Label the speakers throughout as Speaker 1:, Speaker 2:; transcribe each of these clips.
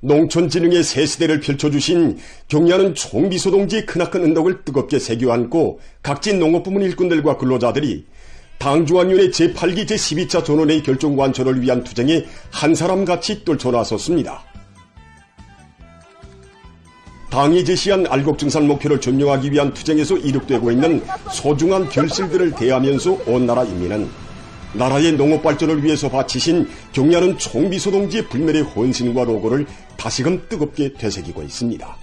Speaker 1: 농촌진흥의 새 시대를 펼쳐주신 경리하는 총비서동지의 크나큰 은덕을 뜨겁게 새겨안고 각지 농업부문 일꾼들과 근로자들이 당중환윤의 제8기 제12차 전원회의 결정 완철을 위한 투쟁에 한 사람같이 떨쳐나섰습니다. 당이 제시한 알곡증산 목표를 점령하기 위한 투쟁에서 이룩되고 있는 소중한 결실들을 대하면서 온 나라 인민은 나라의 농업 발전을 위해서 바치신 경리하는 총비서동지의 불멸의 헌신과 로고를 다시금 뜨겁게 되새기고 있습니다.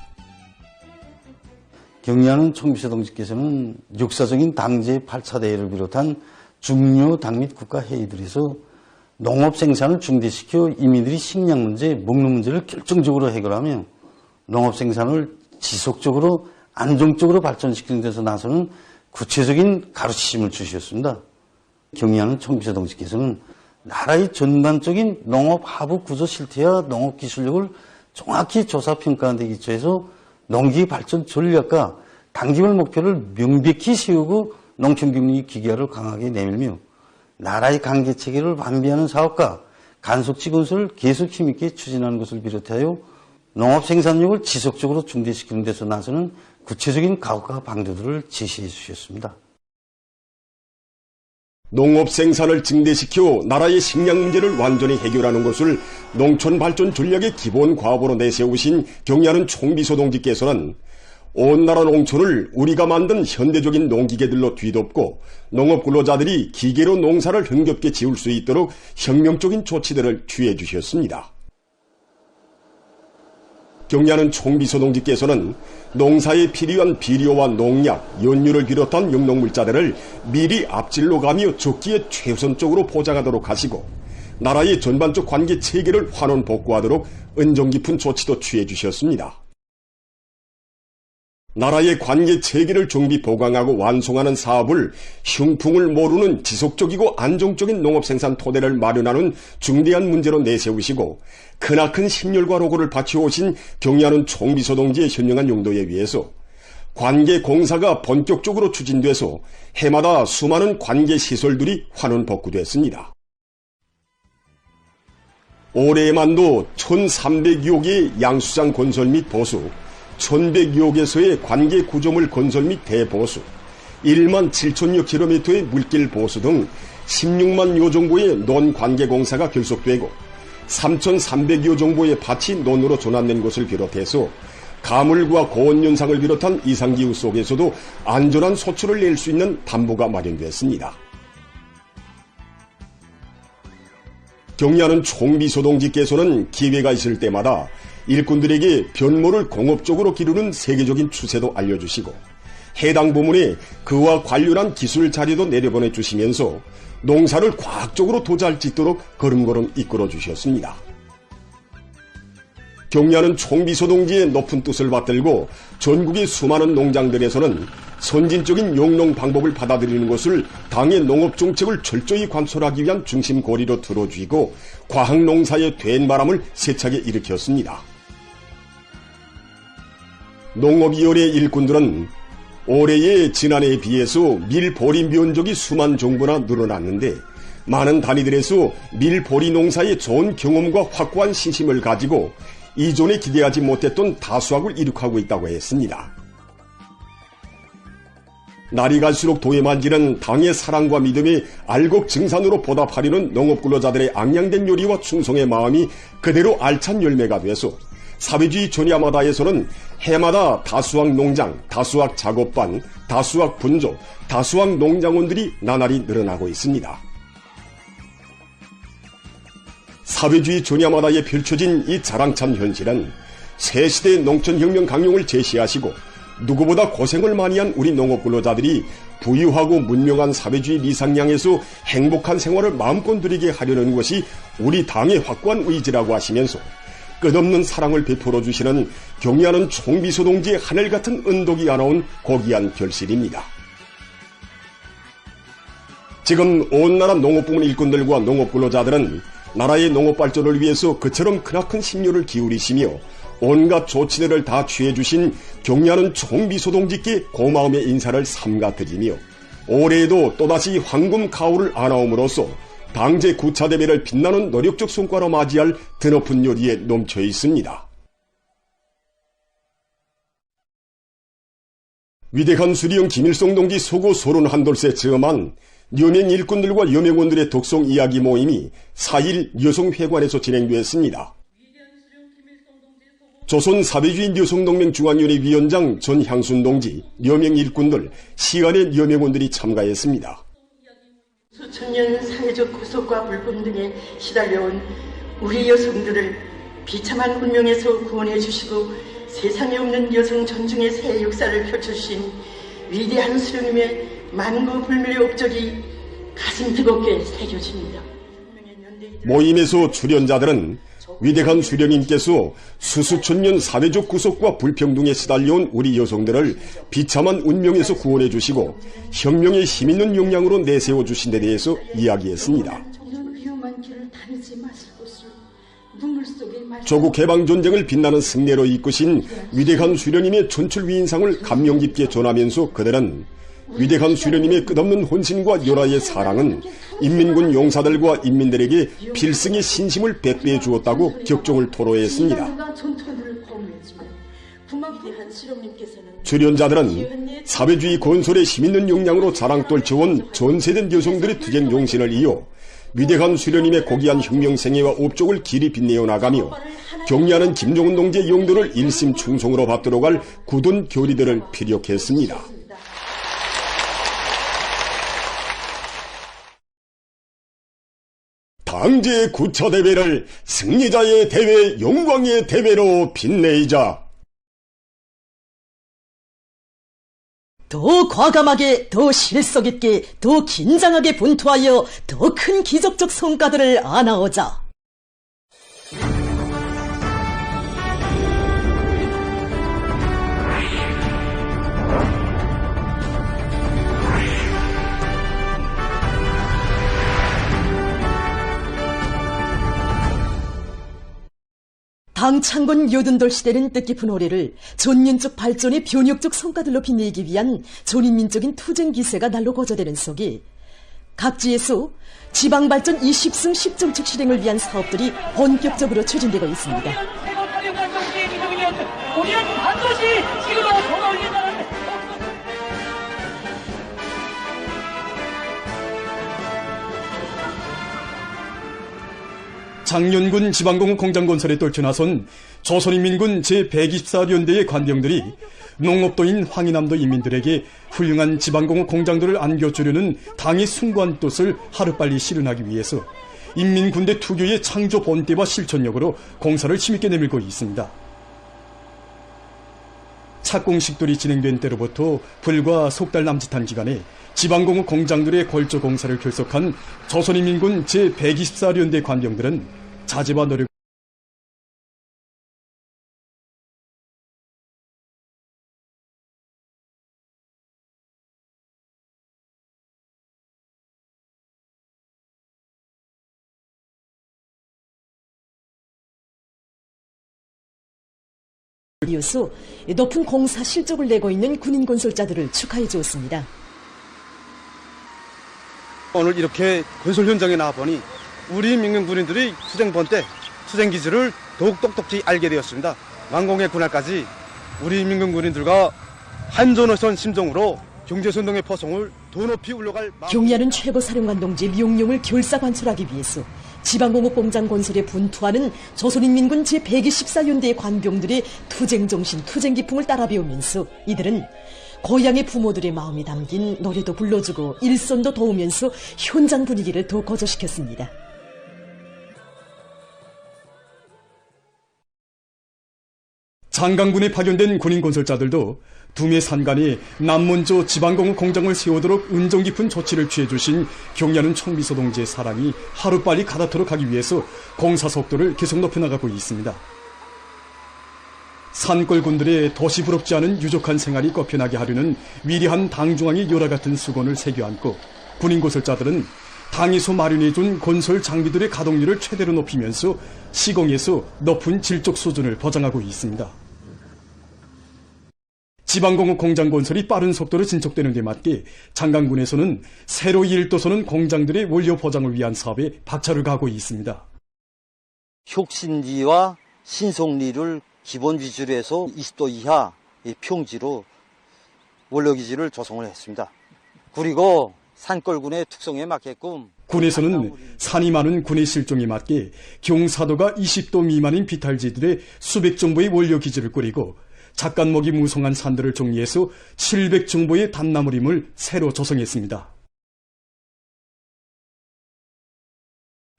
Speaker 2: 경리하는 총비서동지께서는 역사적인 당제 8차 대회를 비롯한 중요 당 및 국가 회의들에서 농업 생산을 중대시켜 이민들이 식량 문제, 먹는 문제를 결정적으로 해결하며 농업 생산을 지속적으로 안정적으로 발전시키는 데서 나서는 구체적인 가르치심을 주셨습니다. 경리하는 총비서동지께서는 나라의 전반적인 농업 하부 구조 실태와 농업 기술력을 정확히 조사 평가하는 데 기초해서 농기 발전 전략과 단기별 목표를 명백히 세우고 농촌균리 기계화를 강하게 내밀며 나라의 관계 체계를 완비하는 사업과 간속지 건설을 계속 힘있게 추진하는 것을 비롯하여 농업 생산력을 지속적으로 증대시키는 데서 나서는 구체적인 가옥과 방도들을 제시해 주셨습니다.
Speaker 1: 농업 생산을 증대시켜 나라의 식량 문제를 완전히 해결하는 것을 농촌 발전 전략의 기본 과업으로 내세우신 경리하는 총비서동지께서는 온 나라 농촌을 우리가 만든 현대적인 농기계들로 뒤덮고 농업 근로자들이 기계로 농사를 흥겹게 지을 수 있도록 혁명적인 조치들을 취해 주셨습니다. 경리하는 총비서동지께서는 농사에 필요한 비료와 농약, 연유를 비롯한 영농물자들을 미리 앞질러 가며 적기에 최우선적으로 포장하도록 하시고 나라의 전반적 관계 체계를 환원 복구하도록 은정 깊은 조치도 취해 주셨습니다. 나라의 관계 체계를 정비 보강하고 완성하는 사업을 흉풍을 모르는 지속적이고 안정적인 농업생산 토대를 마련하는 중대한 문제로 내세우시고 크나큰 심혈과 로고를 바쳐오신 경리하는 총비서동지의 현명한 용도에 위해서 관계 공사가 본격적으로 추진돼서 해마다 수많은 관계 시설들이 환원 복구됐습니다. 올해에만도 1300여 개의 양수장 건설 및 보수, 1100여 개소의 관계 구조물 건설 및 대보수, 1만 7천여 킬로미터의 물길 보수 등 16만 여 정도의 논관계공사가 결속되고 3,300여 정도의 밭이 논으로 전환된 것을 비롯해서 가물과 고온 현상을 비롯한 이상기후 속에서도 안전한 소출을 낼 수 있는 담보가 마련됐습니다. 경리하는 총비서동지께서는 기회가 있을 때마다 일꾼들에게 변모를 공업적으로 기르는 세계적인 추세도 알려주시고 해당 부문에 그와 관련한 기술 자료도 내려보내 주시면서 농사를 과학적으로 도잘 짓도록 걸음걸음 이끌어 주셨습니다. 경리하는 총비서동지의 높은 뜻을 받들고 전국의 수많은 농장들에서는 선진적인 영농 방법을 받아들이는 것을 당의 농업정책을 철저히 관철하기 위한 중심고리로 들어주이고 과학농사의 된바람을 세차게 일으켰습니다. 농업위원회 일꾼들은 올해의 지난해에 비해서 밀보리 면적이 수만 정도나 늘어났는데 많은 단위들에서 밀보리 농사의 좋은 경험과 확고한 신심을 가지고 이전에 기대하지 못했던 다수확을 이룩하고 있다고 했습니다. 날이 갈수록 도예만지는 당의 사랑과 믿음이 알곡증산으로 보답하려는 농업근로자들의 앙양된 요리와 충성의 마음이 그대로 알찬 열매가 돼서 사회주의 전야마다에서는 해마다 다수학 농장, 다수학 작업반, 다수학 분조, 다수학 농장원들이 나날이 늘어나고 있습니다. 사회주의 전야마다에 펼쳐진 이 자랑찬 현실은 새시대의 농촌혁명 강령을 제시하시고 누구보다 고생을 많이 한 우리 농업근로자들이 부유하고 문명한 사회주의 리상량에서 행복한 생활을 마음껏 누리게 하려는 것이 우리 당의 확고한 의지라고 하시면서 끝없는 사랑을 베풀어 주시는 경리하는 총비서동지의 하늘같은 은덕이 안아온 고귀한 결실입니다. 지금 온 나라 농업부문 일꾼들과 농업근로자들은 나라의 농업발전을 위해서 그처럼 크나큰 심려를 기울이시며 온갖 조치들을 다 취해주신 경리하는 총비서동지께 고마움의 인사를 삼가드리며 올해에도 또다시 황금 가을을 안아옴으로써 당제 9차 대회를 빛나는 노력적 성과로 맞이할 드높은 요리에 넘쳐 있습니다. 위대한 수리형 김일성 동지 소고 소론 한돌세 저만 여명 일꾼들과 여명원들의 독송 이야기 모임이 4일 여성회관에서 진행되었습니다. 조선 사회주의 여성동맹 중앙위원회 위원장 전향순 동지, 여명 일꾼들, 시간의 여명원들이 참가했습니다.
Speaker 3: 수천 년 사회적 구속과 불법 등에 시달려온 우리 여성들을 비참한 운명에서 구원해 주시고 세상에 없는 여성 존중의 새 역사를 펼쳐주신 위대한 수령님의 만고불멸의 업적이 가슴 뜨겁게 새겨집니다.
Speaker 1: 모임에서 출연자들은 위대한 수령님께서 수수천년 사회적 구속과 불평등에 시달려온 우리 여성들을 비참한 운명에서 구원해 주시고 혁명의 힘있는 역량으로 내세워 주신 데 대해서 이야기했습니다. 조국 해방 전쟁을 빛나는 승리로 이끄신 위대한 수령님의 촌출 위인상을 감명 깊게 전하면서 그들은 위대한 수령님의 끝없는 헌신과 열화의 사랑은 인민군 용사들과 인민들에게 필승의 신심을 백배해 주었다고 격정을 토로했습니다. 출연자들은 사회주의 건설에 힘있는 역량으로 자랑 떨쳐온 전세된 여성들의 투쟁 용신을 이어 위대한 수령님의 고귀한 혁명 생애와 업적을 길이 빛내어 나가며 경리하는 김정은 동지의 영도를 일심 충성으로 받도록 할 굳은 교리들을 피력했습니다. 당제의 구처대회를 승리자의 대회, 영광의 대회로 빛내이자.
Speaker 4: 더 과감하게, 더 실속 있게, 더 긴장하게 분투하여 더 큰 기적적 성과들을 안아오자. 당창건 요든돌 시대는 뜻깊은 올해를 존민족 발전의 변혁적 성과들로 빛내기 위한 존인민적인 투쟁 기세가 날로 거저되는 속에 각지에서 지방발전 20승 10정책 실행을 위한 사업들이 본격적으로 추진되고 있습니다. 우리는 반드시 지금으로 돌아오겠다는
Speaker 5: 장년군 지방공업 공장 건설에 떨쳐나선 조선인민군 제124연대의 관병들이 농업도인 황희남도 인민들에게 훌륭한 지방공업 공장들을 안겨주려는 당의 숭고한 뜻을 하루빨리 실현하기 위해서 인민군대 투교의 창조 본때와 실천력으로 공사를 힘있게 내밀고 있습니다. 착공식들이 진행된 때로부터 불과 석 달 남짓한 기간에 지방공업 공장들의 골조 공사를 결석한 조선인민군 제124연대 관병들은 자제와 노력
Speaker 4: 이어서 높은 공사 실적을 내고 있는 군인 건설자들을 축하해 주었습니다.
Speaker 6: 오늘 이렇게 건설 현장에 나와보니 우리 민간군인들이 투쟁 본때, 투쟁 기술을 더욱 똑똑히 알게 되었습니다. 완공의 그날까지 우리 민간군인들과 한전어선 심정으로 경제선동의 포성을 더 높이 올라갈
Speaker 4: 경리하는 최고사령관 동지의 명령을 결사관철하기 위해서 지방공업 공장 건설에 분투하는 조선인민군 제124연대의 관병들의 투쟁정신, 투쟁기풍을 따라 배우면서 이들은 고향의 부모들의 마음이 담긴 노래도 불러주고 일선도 도우면서 현장 분위기를 더 고조시켰습니다.
Speaker 5: 장강군에 파견된 군인 건설자들도 두메 산간에 남문조 지방공업 공장을 세우도록 은정 깊은 조치를 취해주신 경리하는 총비서 동지의 사랑이 하루빨리 가닿도록 하기 위해서 공사 속도를 계속 높여나가고 있습니다. 산골군들의 도시 부럽지 않은 유족한 생활이 꺾여나게 하려는 위대한 당중앙의 열화 같은 수건을 새겨안고 군인 건설자들은 당에서 마련해준 건설 장비들의 가동률을 최대로 높이면서 시공에서 높은 질적 수준을 보장하고 있습니다. 지방공업 공장 건설이 빠른 속도로 진척되는 데 맞게 장강군에서는 새로 일도서는 공장들의 원료 보장을 위한 사업에 박차를 가하고 있습니다.
Speaker 7: 혁신지와 신속리를 기본 비주로 해서 20도 이하 평지로 원로기지를 조성을 했습니다. 그리고 산골군의 특성에 맞게끔
Speaker 5: 군에서는 산이 많은 군의 실종에 맞게 경사도가 20도 미만인 비탈지들의 수백 정보의 원료기지를 꾸리고 작간목이 무성한 산들을 정리해서 700정보의 단나무림을 새로 조성했습니다.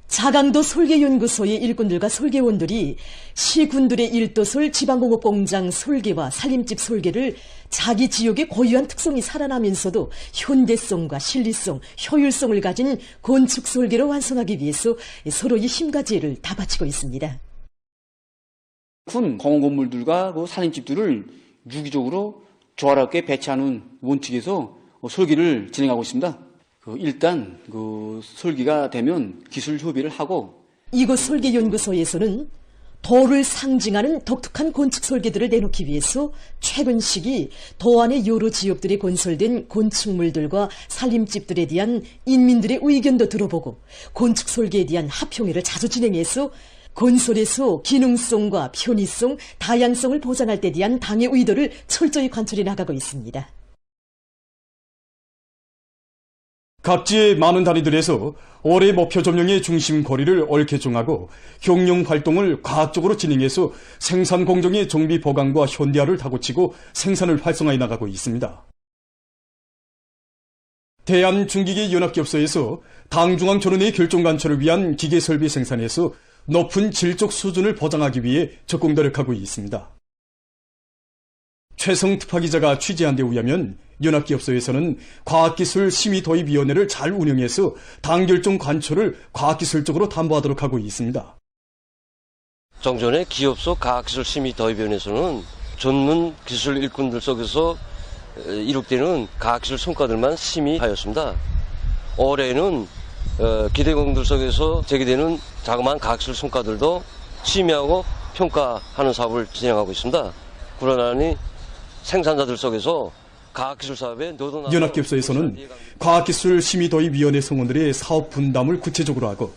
Speaker 4: 자강도 설계연구소의 일꾼들과 설계원들이 시군들의 일도설 지방공업공장 설계와 살림집 설계를 자기 지역의 고유한 특성이 살아나면서도 현대성과 실리성, 효율성을 가진 건축 설계로 완성하기 위해서 서로의 힘과 지혜를 다 바치고 있습니다.
Speaker 8: 큰 공원건물들과 그 살림집들을 유기적으로 조화롭게 배치하는 원칙에서 설계를 진행하고 있습니다. 일단 설계가 되면 기술 협의를 하고
Speaker 4: 이곳 설계연구소에서는 도를 상징하는 독특한 건축 설계들을 내놓기 위해서 최근 시기 도 안의 여러 지역들에 건설된 건축물들과 살림집들에 대한 인민들의 의견도 들어보고 건축 설계에 대한 합평회를 자주 진행해서 건설에서 기능성과 편의성, 다양성을 보장할 때 대한 당의 의도를 철저히 관철해 나가고 있습니다.
Speaker 5: 각지의 많은 단위들에서 올해 목표 점령의 중심 거리를 옳게 정하고 경영 활동을 과학적으로 진행해서 생산 공정의 정비 보강과 현대화를 다고치고 생산을 활성화해 나가고 있습니다. 대한중기계연합기업소에서 당중앙전원의 결정 관철을 위한 기계 설비 생산에서 높은 질적 수준을 보장하기 위해 적극 노력하고 있습니다. 최성 특파기자가 취재한 데 의하면 연합기업소에서는 과학기술심의도입위원회를 잘 운영해서 당결정 관철을 과학기술적으로 담보하도록 하고 있습니다.
Speaker 9: 정전의 기업소 과학기술심의도입위원회에서는 전문 기술 일꾼들 속에서 이룩되는 과학기술 성과들만 심의하였습니다. 올해는 기대공들 속에서 제기되는 자그마한 과학기술 성과들도 심의하고 평가하는 사업을 진행하고 있습니다. 그러나니 생산자들 속에서 과학기술 사업에
Speaker 5: 연합기업소에서는 과학기술심의도입위원회 성원들의 사업 분담을 구체적으로 하고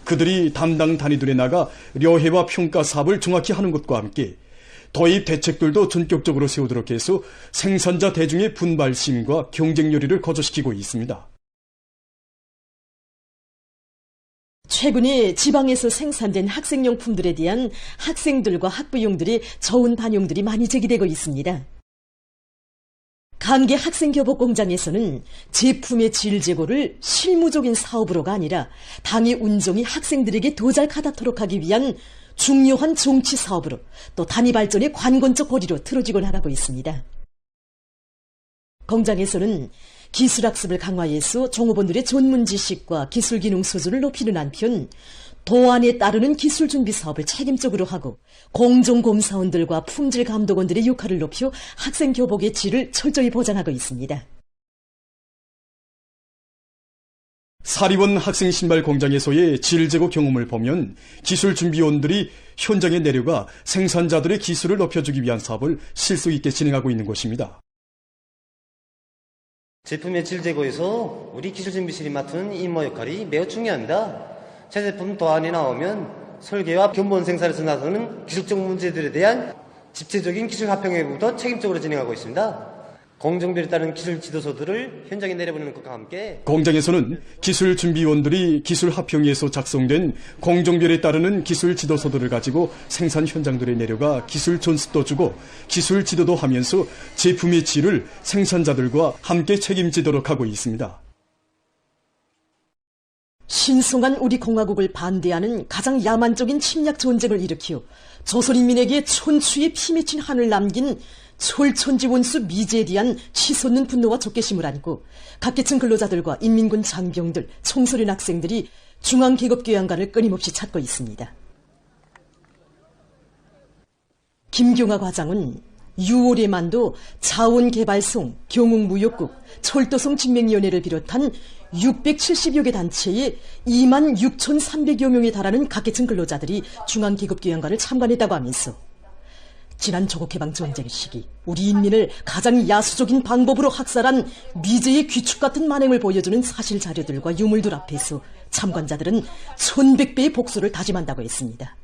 Speaker 5: 그들이 담당 단위들에 나가 려해와 평가 사업을 정확히 하는 것과 함께 도입 대책들도 전격적으로 세우도록 해서 생산자 대중의 분발심과 경쟁률을 거저시키고 있습니다.
Speaker 4: 최근에 지방에서 생산된 학생용품들에 대한 학생들과 학부용들의 저온 반영들이 많이 제기되고 있습니다. 강계 학생교복공장에서는 제품의 질 제고를 실무적인 사업으로가 아니라 당의 운정이 학생들에게 더 잘 가닿도록 하기 위한 중요한 정치 사업으로 또 단위 발전의 관건적 고리로 틀어지고 나가고 있습니다. 공장에서는 기술학습을 강화해서 종업원들의 전문 지식과 기술 기능 수준을 높이는 한편 도안에 따르는 기술 준비 사업을 책임적으로 하고 공정검사원들과 품질 감독원들의 역할을 높여 학생 교복의 질을 철저히 보장하고 있습니다.
Speaker 5: 사리원 학생신발 공장에서의 질 제고 경험을 보면 기술 준비원들이 현장에 내려가 생산자들의 기술을 높여주기 위한 사업을 실수 있게 진행하고 있는 것입니다.
Speaker 10: 제품의 질 제고에서 우리 기술준비실이 맡은 임무 역할이 매우 중요합니다. 새 제품 도안이 나오면 설계와 견본 생산에서 나서는 기술적 문제들에 대한 집체적인 기술 합평회부터 책임적으로 진행하고 있습니다. 공정별에 따른 기술 지도서들을 현장에 내려보내는 것과 함께
Speaker 5: 공장에서는 기술 준비원들이 기술 합평회에서 작성된 공정별에 따르는 기술 지도서들을 가지고 생산 현장들에 내려가 기술 전습도 주고 기술 지도도 하면서 제품의 질을 생산자들과 함께 책임지도록 하고 있습니다.
Speaker 4: 신성한 우리 공화국을 반대하는 가장 야만적인 침략 전쟁을 일으켜 조선인민에게 촌추의 피 맺힌 한을 남긴 철천지 원수 미제에 대한 치솟는 분노와 적개심을 안고 각계층 근로자들과 인민군 장병들, 청소년 학생들이 중앙계급교양관을 끊임없이 찾고 있습니다. 김경화 과장은 6월에만도 자원개발성, 경웅무역국, 철도성 직맹위원회를 비롯한 670여 개 단체의 26,300여 명에 달하는 각계층 근로자들이 중앙계급교양관을 참관했다고 하면서 지난 조국해방 전쟁 시기 우리 인민을 가장 야수적인 방법으로 학살한 미제의 귀축 같은 만행을 보여주는 사실 자료들과 유물들 앞에서 참관자들은 1100배의 복수를 다짐한다고 했습니다.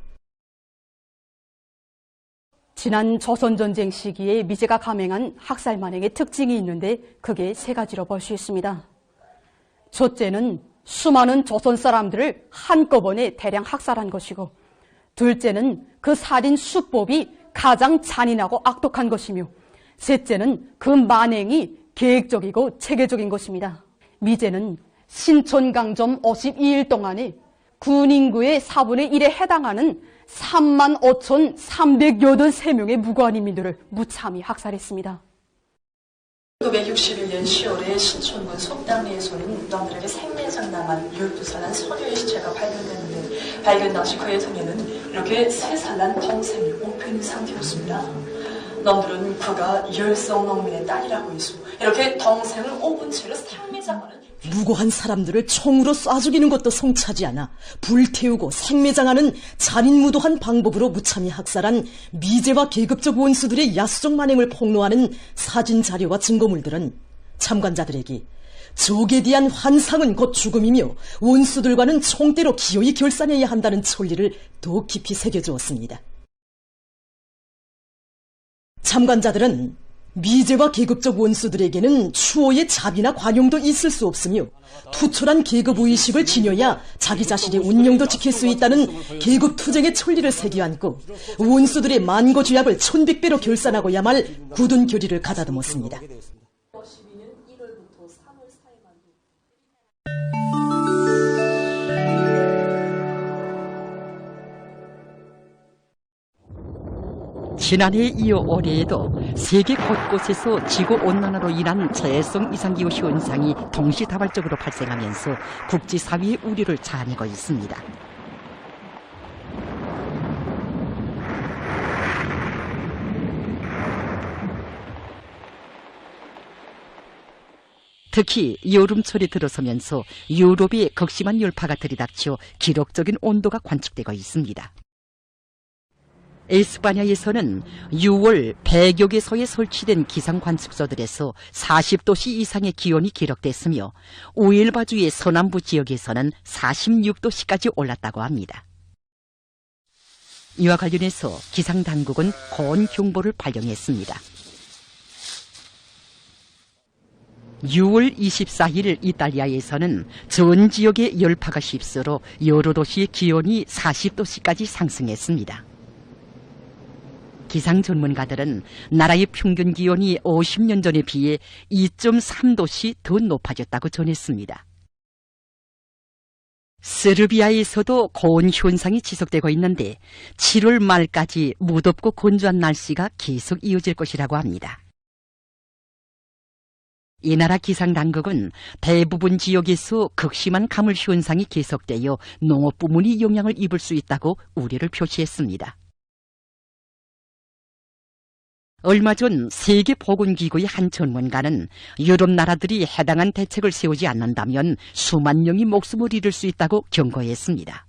Speaker 11: 지난 조선전쟁 시기에 미제가 감행한 학살 만행의 특징이 있는데 그게 세 가지로 볼 수 있습니다. 첫째는 수많은 조선 사람들을 한꺼번에 대량 학살한 것이고, 둘째는 그 살인 수법이 가장 잔인하고 악독한 것이며, 셋째는 그 만행이 계획적이고 체계적인 것입니다. 미제는 신촌강점 52일 동안에 군 인구의 4분의 1에 해당하는 35,383명의 무고한 인민들을 무참히 학살했습니다.
Speaker 12: 1961년 10월에 신촌군 속당리에서는 놈들에게 생매장당한 12살 난 소녀의 시체가 발견됐는데, 발견 당시 그의 등에는 이렇게 3살 난 동생이 옷펴있는 상태였습니다. 놈들은 그가 열성 농민의 딸이라고 해서 이렇게 동생을 5분 채로 생매장하는,
Speaker 4: 무고한 사람들을 총으로 쏴 죽이는 것도 성차지 않아 불태우고 생매장하는 잔인무도한 방법으로 무참히 학살한 미제와 계급적 원수들의 야수적 만행을 폭로하는 사진 자료와 증거물들은 참관자들에게 적에 대한 환상은 곧 죽음이며 원수들과는 총대로 기어이 결산해야 한다는 천리를 더욱 깊이 새겨주었습니다. 참관자들은 미제와 계급적 원수들에게는 추호의 자비나 관용도 있을 수 없으며 투철한 계급의식을 지녀야 자기 자신의 운명도 지킬 수 있다는 계급투쟁의 천리를 새겨안고 원수들의 만고죄악을 1100배로 결산하고야말 굳은 결의를 가다듬었습니다.
Speaker 13: 지난해에 이어 올해에도 세계 곳곳에서 지구온난화로 인한 자연성 이상기후 현상이 동시다발적으로 발생하면서 국제사회의 우려를 자아내고 있습니다. 특히 여름철이 들어서면서 유럽에 극심한 열파가 들이닥쳐 기록적인 온도가 관측되고 있습니다. 에스파냐에서는 6월 100여 개소에 설치된 기상관측소들에서 40도씨 이상의 기온이 기록됐으며 우엘바주의 서남부 지역에서는 46도씨까지 올랐다고 합니다. 이와 관련해서 기상당국은 고온경보를 발령했습니다. 6월 24일 이탈리아에서는 전 지역의 열파가 휩쓸어 여러 도시의 기온이 40도씨까지 상승했습니다. 기상 전문가들은 나라의 평균 기온이 50년 전에 비해 2.3도씨 더 높아졌다고 전했습니다. 세르비아에서도 고온 현상이 지속되고 있는데 7월 말까지 무덥고 건조한 날씨가 계속 이어질 것이라고 합니다. 이 나라 기상당국은 대부분 지역에서 극심한 가물 현상이 계속되어 농업 부문이 영향을 입을 수 있다고 우려를 표시했습니다. 얼마 전 세계보건기구의 한 전문가는 유럽 나라들이 해당한 대책을 세우지 않는다면 수만 명이 목숨을 잃을 수 있다고 경고했습니다.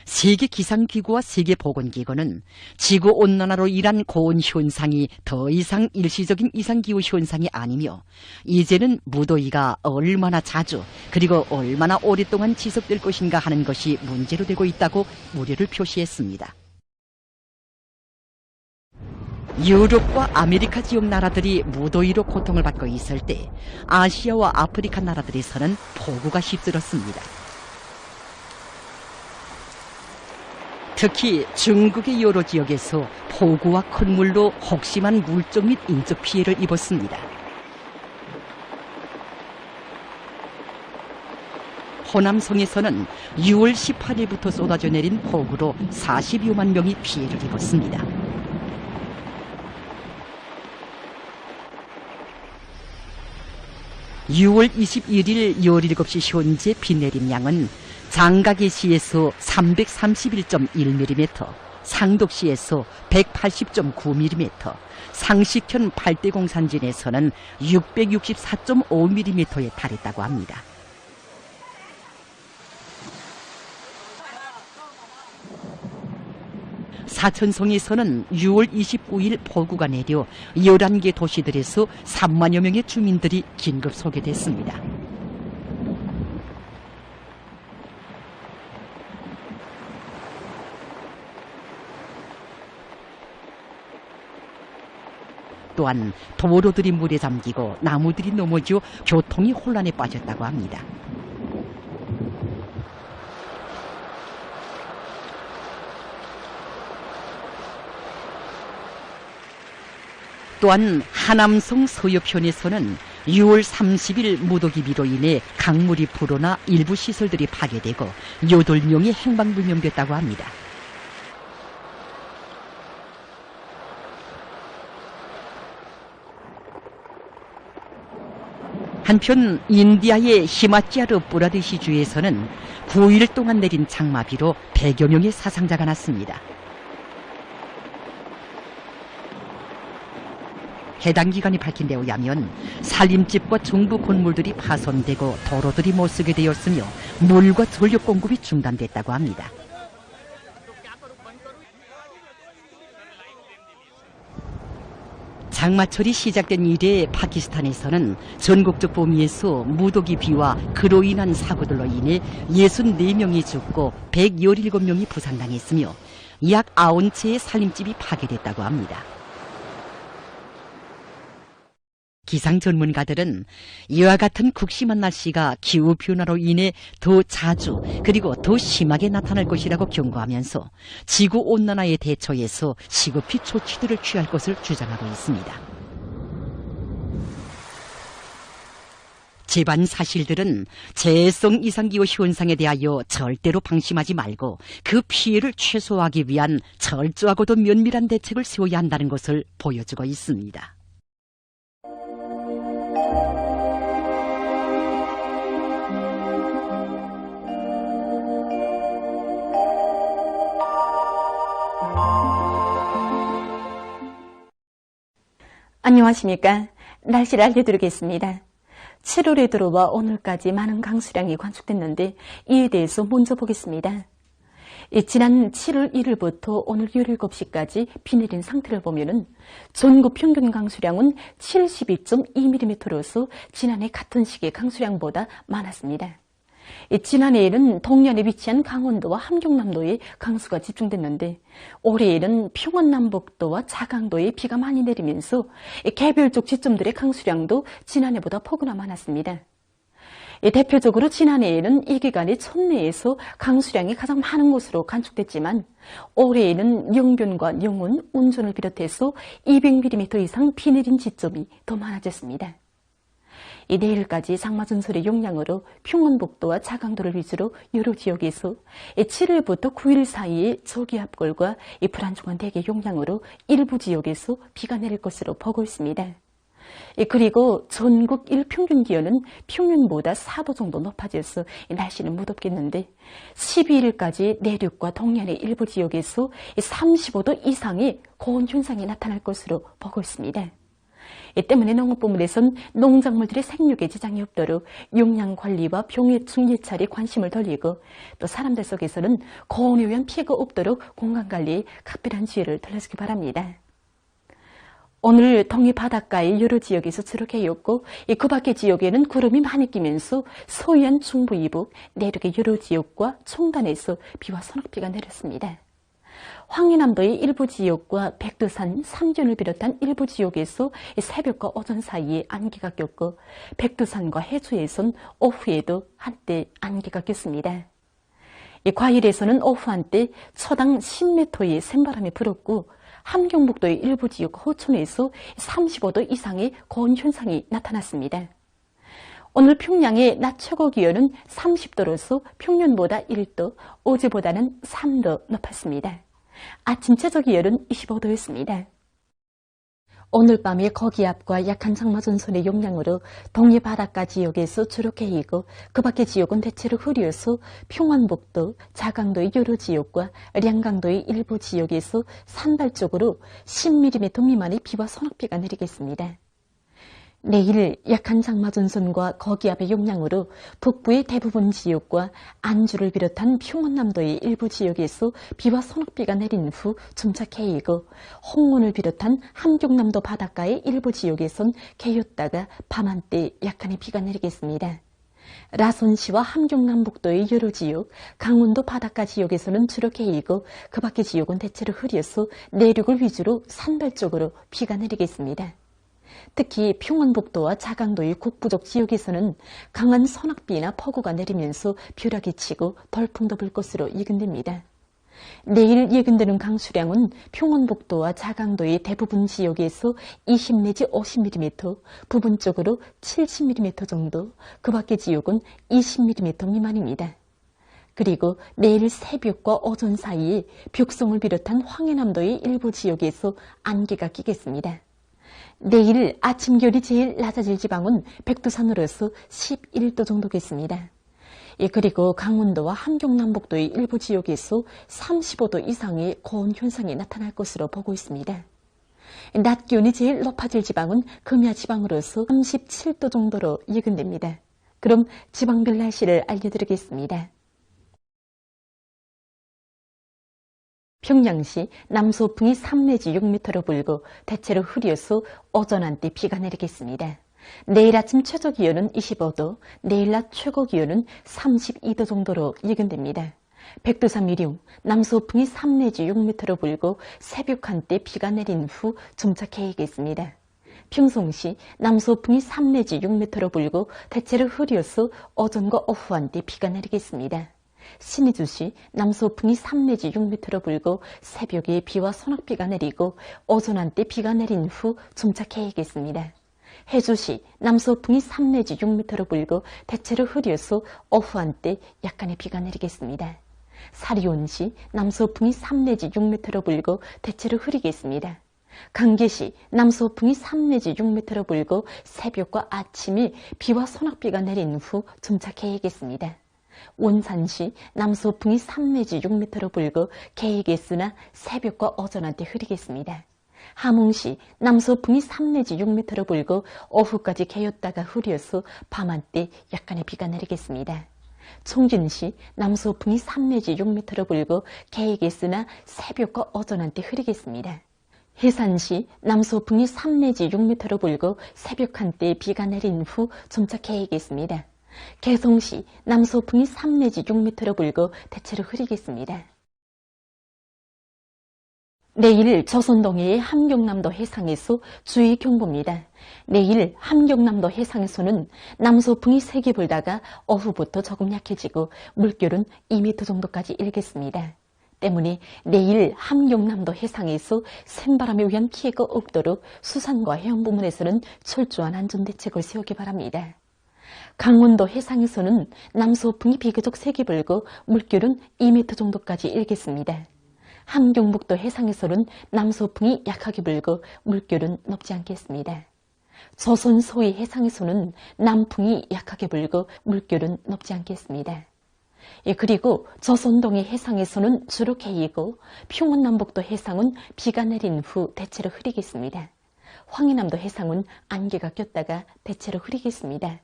Speaker 13: 세계기상기구와 세계보건기구는 지구온난화로 인한 고온 현상이 더 이상 일시적인 이상기후 현상이 아니며 이제는 무더위가 얼마나 자주 그리고 얼마나 오랫동안 지속될 것인가 하는 것이 문제로 되고 있다고 우려를 표시했습니다. 유럽과 아메리카 지역 나라들이 무더위로 고통을 받고 있을 때 아시아와 아프리카 나라들에서는 폭우가 휩쓸었습니다. 특히 중국의 여러 지역에서 폭우와 큰 물로 혹심한 물적 및 인적 피해를 입었습니다. 호남성에서는 6월 18일부터 쏟아져 내린 폭우로 40여만 명이 피해를 입었습니다. (6월 21일) 17시 현재 비 내림 양은 장가계시에서 331.1mm, 상덕시에서 180.9mm, 상식현 팔대공산진에서는 664.5mm에 달했다고 합니다. 사천성에서는 6월 29일 폭우가 내려 11개 도시들에서 3만여 명의 주민들이 긴급 소개됐습니다. 또한 도로들이 물에 잠기고 나무들이 넘어져 교통이 혼란에 빠졌다고 합니다. 또한 하남성 서옆편에서는 6월 30일 무더기 비로 인해 강물이 불어나 일부 시설들이 파괴되고 8명이 행방불명됐다고 합니다. 한편 인디아의 히마치아르 뿌라데시주에서는 9일 동안 내린 장마비로 100여 명의 사상자가 났습니다. 해당 기관이 밝힌 데 의하면 살림집과 정부 건물들이 파손되고 도로들이 못쓰게 되었으며 물과 전력 공급이 중단됐다고 합니다. 장마철이 시작된 이래 파키스탄에서는 전국적 범위에서 무더기 비와 그로 인한 사고들로 인해 64명이 죽고 117명이 부상당했으며 약 90채의 살림집이 파괴됐다고 합니다. 기상 전문가들은 이와 같은 극심한 날씨가 기후변화로 인해 더 자주 그리고 더 심하게 나타날 것이라고 경고하면서 지구온난화에 대처해서 시급히 조치들을 취할 것을 주장하고 있습니다. 제반 사실들은 재해성 이상기후 현상에 대하여 절대로 방심하지 말고 그 피해를 최소화하기 위한 철저하고도 면밀한 대책을 세워야 한다는 것을 보여주고 있습니다.
Speaker 14: 안녕하십니까. 날씨를 알려드리겠습니다. 7월에 들어와 오늘까지 많은 강수량이 관측됐는데 이에 대해서 먼저 보겠습니다. 지난 7월 1일부터 오늘 17시까지 비 내린 상태를 보면은 전국 평균 강수량은 72.2mm로서 지난해 같은 시기의 강수량보다 많았습니다. 지난해에는 동년에 위치한 강원도와 함경남도에 강수가 집중됐는데 올해에는 평안남북도와 자강도에 비가 많이 내리면서 개별적 지점들의 강수량도 지난해보다 폭우나 많았습니다. 대표적으로 지난해에는 이 기간에 천내에서 강수량이 가장 많은 곳으로 간축됐지만 올해에는 영변과 영원, 운전을 비롯해서 200mm 이상 비 내린 지점이 더 많아졌습니다. 내일까지 장마 전설의 영향으로 평안북도와 자강도를 위주로 여러 지역에서 7일부터 9일 사이에 저기압골과 불안정한 대기 영향으로 일부 지역에서 비가 내릴 것으로 보고 있습니다. 그리고 전국 일평균 기온은 평년보다 4도 정도 높아져서 날씨는 무덥겠는데 12일까지 내륙과 동해안의 일부 지역에서 35도 이상의 고온 현상이 나타날 것으로 보고 있습니다. 이 때문에 농업부문에선 농작물들의 생육에 지장이 없도록 용량관리와 병해충 예찰에 관심을 돌리고 또 사람들 속에서는 고온에 의한 피해가 없도록 공간관리에 각별한 주의를 돌려주기 바랍니다. 오늘 동해 바닷가의 여러 지역에서 주로 개였고 그 밖의 지역에는 구름이 많이 끼면서 서해안 중부 이북, 내륙의 여러 지역과 총단에서 비와 소낙비가 내렸습니다. 황해남도의 일부 지역과 백두산, 삼전을 비롯한 일부 지역에서 새벽과 오전 사이에 안개가 꼈고 백두산과 해주에선 오후에도 한때 안개가 꼈습니다. 과일에서는 오후 한때 초당 10m의 센바람이 불었고 함경북도의 일부 지역 호천에서 35도 이상의 고온 현상이 나타났습니다. 오늘 평양의 낮 최고 기온은 30도로서 평년보다 1도, 어제보다는 3도 높았습니다. 아침 최저 기온은 25도였습니다. 오늘 밤에 거기압과 약한 장마 전선의 영향으로 동해 바닷가 지역에서 주로 개이고 그 밖의 지역은 대체로 흐려서 평안북도, 자강도의 여러 지역과 량강도의 일부 지역에서 산발적으로 10mm 미만의 비와 소낙비가 내리겠습니다. 내일 약한 장마 전선과 거기압의 영향으로 북부의 대부분 지역과 안주를 비롯한 평안남도의 일부 지역에서 비와 소낙비가 내린 후 점차 개이고 홍원을 비롯한 함경남도 바닷가의 일부 지역에선 개였다가 밤한때 약간의 비가 내리겠습니다. 라선시와 함경남북도의 여러 지역, 강원도 바닷가 지역에서는 주로 개이고 그 밖의 지역은 대체로 흐려서 내륙을 위주로 산발적으로 비가 내리겠습니다. 특히 평안북도와 자강도의 북부족 지역에서는 강한 선악비나 폭우가 내리면서 벼락이 치고 돌풍도 불 것으로 예견됩니다. 내일 예견되는 강수량은 평안북도와 자강도의 대부분 지역에서 20 내지 50mm, 부분적으로 70mm 정도, 그 밖의 지역은 20mm 미만입니다. 그리고 내일 새벽과 오전 사이에 벽성을 비롯한 황해남도의 일부 지역에서 안개가 끼겠습니다. 내일 아침 기온이 제일 낮아질 지방은 백두산으로서 11도 정도겠습니다. 그리고 강원도와 함경남북도의 일부 지역에서 35도 이상의 고온 현상이 나타날 것으로 보고 있습니다. 낮 기온이 제일 높아질 지방은 금야 지방으로서 37도 정도로 예견됩니다. 그럼 지방별 날씨를 알려드리겠습니다. 평양시 남서풍이 3 내지 6m로 불고 대체로 흐려서 오전 한때 비가 내리겠습니다. 내일 아침 최저 기온은 25도, 내일 낮 최고 기온은 32도 정도로 예견됩니다. 백두산 미룡, 남서풍이 3 내지 6m로 불고 새벽 한때 비가 내린 후 점차 개이겠습니다. 평송시 남서풍이 3 내지 6m로 불고 대체로 흐려서 오전과 오후 한때 비가 내리겠습니다. 신의주시 남서풍이 3 내지 6m로 불고 새벽에 비와 소낙비가 내리고 오전 한때 비가 내린 후 점차 개이겠습니다. 해주시 남서풍이 3 내지 6m로 불고 대체로 흐려서 오후 한때 약간의 비가 내리겠습니다. 사리온시 남서풍이 3 내지 6m로 불고 대체로 흐리겠습니다. 강계시 남서풍이 3 내지 6m로 불고 새벽과 아침에 비와 소낙비가 내린 후 점차 개이겠습니다. 원산시 남서풍이 3 내지 6m로 불고 개이겠으나 새벽과 오전 한때 흐리겠습니다. 함흥시 남서풍이 3 내지 6m로 불고 오후까지 개였다가 흐려서 밤 한때 약간의 비가 내리겠습니다. 청진시 남서풍이 3 내지 6m로 불고 개이겠으나 새벽과 오전 한때 흐리겠습니다. 해산시 남서풍이 3 내지 6m로 불고 새벽 한때 비가 내린 후 점차 개이겠습니다. 개성시 남서풍이 3 내지 6m로 불고 대체로 흐리겠습니다. 내일 조선동해의 함경남도 해상에서 주의 경보입니다. 내일 함경남도 해상에서는 남서풍이 세게 불다가 오후부터 조금 약해지고 물결은 2m 정도까지 일겠습니다. 때문에 내일 함경남도 해상에서 센바람에 의한 피해가 없도록 수산과 해운부문에서는 철저한 안전대책을 세우기 바랍니다. 강원도 해상에서는 남서풍이 비교적 세게 불고 물결은 2m 정도까지 일겠습니다. 함경북도 해상에서는 남서풍이 약하게 불고 물결은 높지 않겠습니다. 조선 서해 해상에서는 남풍이 약하게 불고 물결은 높지 않겠습니다. 그리고 조선 동해 해상에서는 주로 개이고 평원남북도 해상은 비가 내린 후 대체로 흐리겠습니다. 황해남도 해상은 안개가 꼈다가 대체로 흐리겠습니다.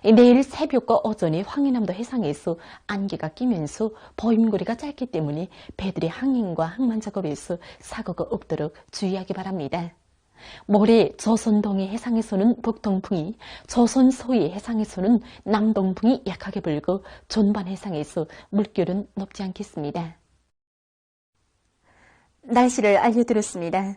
Speaker 14: 내일 새벽과 오전에 황해남도 해상에서 안개가 끼면서 보임거리가 짧기 때문에 배들의 항행과 항만 작업에서 사고가 없도록 주의하기 바랍니다. 모레 조선 동해 해상에서는 북동풍이, 조선 서해 해상에서는 남동풍이 약하게 불고 존반 해상에서 물결은 높지 않겠습니다. 날씨를 알려드렸습니다.